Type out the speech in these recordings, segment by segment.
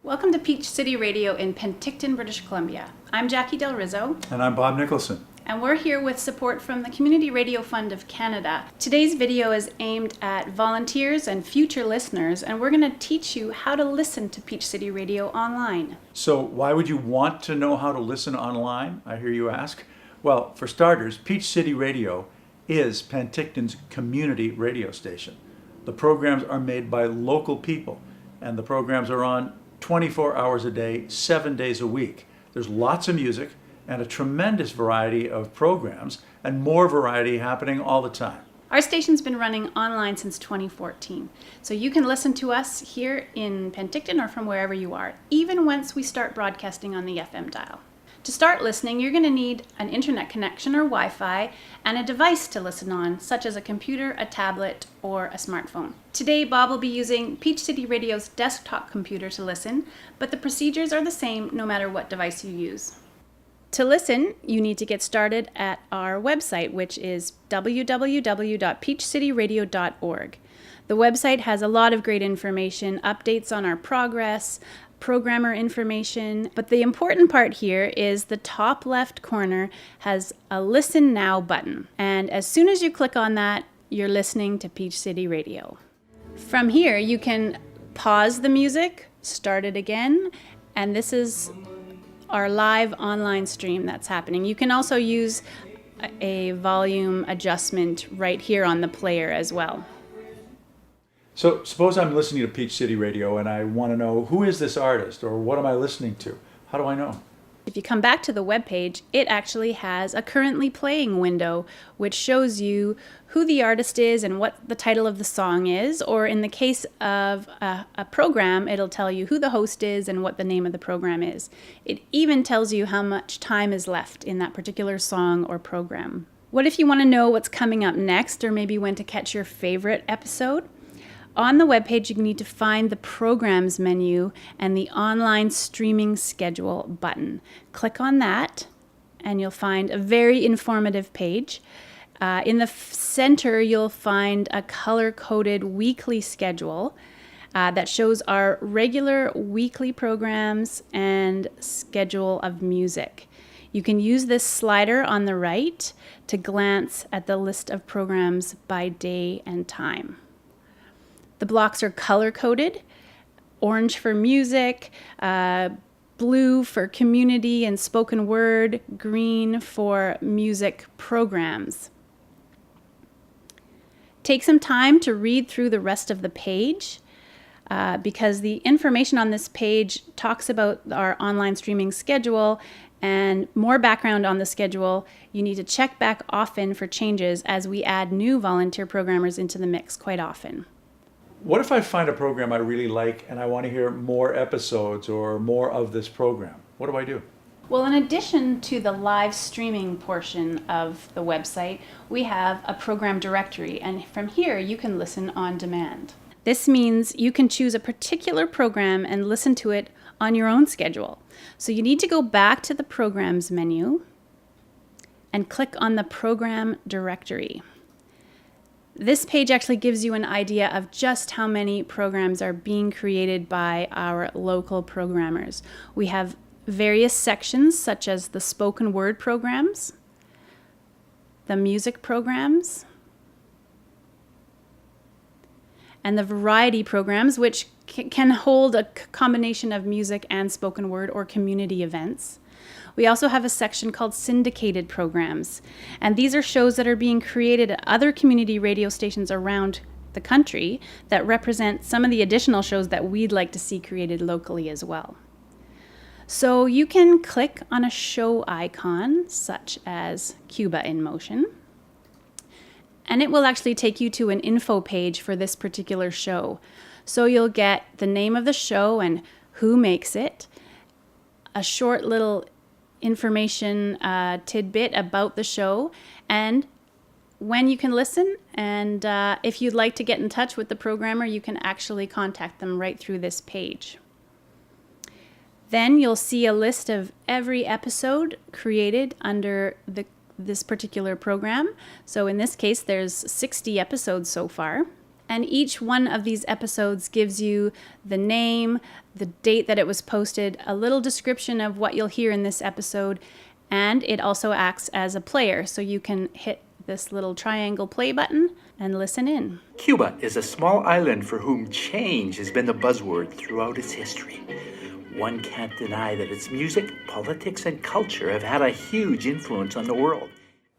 Welcome to Peach City Radio in Penticton, British Columbia. I'm Jackie Del Rizzo. And I'm Bob Nicholson. And we're here with support from the Community Radio Fund of Canada. Today's video is aimed at volunteers and future listeners, and we're going to teach you how to listen to Peach City Radio online. So why would you want to know how to listen online, I hear you ask? Well, for starters, Peach City Radio is Penticton's community radio station. The programs are made by local people, and the programs are on 24 hours a day, 7 days a week. There's lots of music and a tremendous variety of programs, and more variety happening all the time. Our station's been running online since 2014, so you can listen to us here in Penticton or from wherever you are, even once we start broadcasting on the FM dial. To start listening, you're going to need an internet connection or Wi-Fi and a device to listen on, such as a computer, a tablet, or a smartphone. Today, Bob will be using Peach City Radio's desktop computer to listen, but the procedures are the same no matter what device you use. To listen, you need to get started at our website, which is www.peachcityradio.org. The website has a lot of great information, updates on our progress, programmer information, but the important part here is the top left corner has a Listen Now button, and as soon as you click on that, you're listening to Peach City Radio. From here, you can pause the music, start it again, and this is our live online stream that's happening. You can also use a volume adjustment right here on the player as well. So suppose I'm listening to Peach City Radio and I want to know, who is this artist or what am I listening to? How do I know? If you come back to the web page, it actually has a currently playing window which shows you who the artist is and what the title of the song is, or in the case of a program, it'll tell you who the host is and what the name of the program is. It even tells you how much time is left in that particular song or program. What if you want to know what's coming up next, or maybe when to catch your favorite episode? On the webpage, you need to find the Programs menu and the Online Streaming Schedule button. Click on that, and you'll find a very informative page. In the center, you'll find a color-coded weekly schedule that shows our regular weekly programs and schedule of music. You can use this slider on the right to glance at the list of programs by day and time. The blocks are color-coded, orange for music, blue for community and spoken word, green for music programs. Take some time to read through the rest of the page because the information on this page talks about our online streaming schedule, and more background on the schedule. You need to check back often for changes as we add new volunteer programmers into the mix quite often. What if I find a program I really like and I want to hear more episodes or more of this program? What do I do? Well, in addition to the live streaming portion of the website, we have a program directory, and from here you can listen on demand. This means you can choose a particular program and listen to it on your own schedule. So you need to go back to the Programs menu and click on the Program Directory. This page actually gives you an idea of just how many programs are being created by our local programmers. We have various sections such as the spoken word programs, the music programs, and the variety programs, which can hold a combination of music and spoken word or community events. We also have a section called syndicated programs, and these are shows that are being created at other community radio stations around the country that represent some of the additional shows that we'd like to see created locally as well. So you can click on a show icon such as Cuba in Motion, and it will actually take you to an info page for this particular show. So you'll get the name of the show and who makes it, a short little information tidbit about the show, and when you can listen, and if you'd like to get in touch with the programmer, you can actually contact them right through this page. Then you'll see a list of every episode created under this particular program. So in this case, there's 60 episodes so far. And each one of these episodes gives you the name, the date that it was posted, a little description of what you'll hear in this episode, and it also acts as a player, so you can hit this little triangle play button and listen in. Cuba is a small island for whom change has been the buzzword throughout its history. One can't deny that its music, politics, and culture have had a huge influence on the world.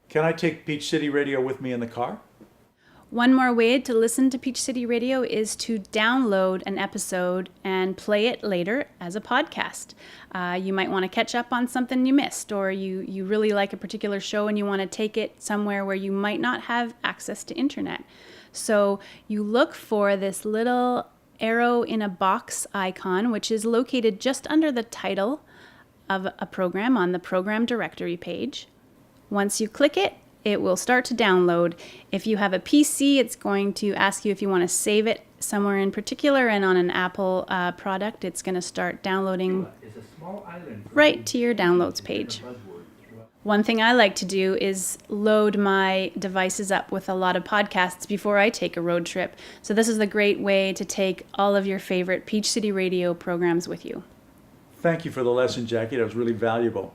Can I take Peach City Radio with me in the car? One more way to listen to Peach City Radio is to download an episode and play it later as a podcast. You might want to catch up on something you missed, or you really like a particular show and you want to take it somewhere where you might not have access to internet. So you look for this little arrow in a box icon, which is located just under the title of a program on the program directory page. Once you click it, it will start to download. If you have a PC, it's going to ask you if you want to save it somewhere in particular, and on an Apple product, it's going to start downloading right to your downloads page. One thing I like to do is load my devices up with a lot of podcasts before I take a road trip. So this is a great way to take all of your favorite Peach City Radio programs with you. Thank you for the lesson, Jackie. That was really valuable.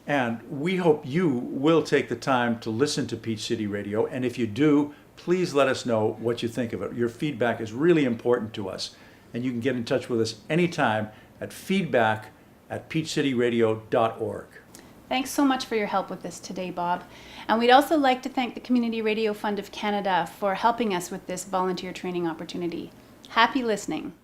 And we hope you will take the time to listen to Peach City Radio. And if you do, please let us know what you think of it. Your feedback is really important to us. And you can get in touch with us anytime at feedback@peachcityradio.org. Thanks so much for your help with this today, Bob. And we'd also like to thank the Community Radio Fund of Canada for helping us with this volunteer training opportunity. Happy listening.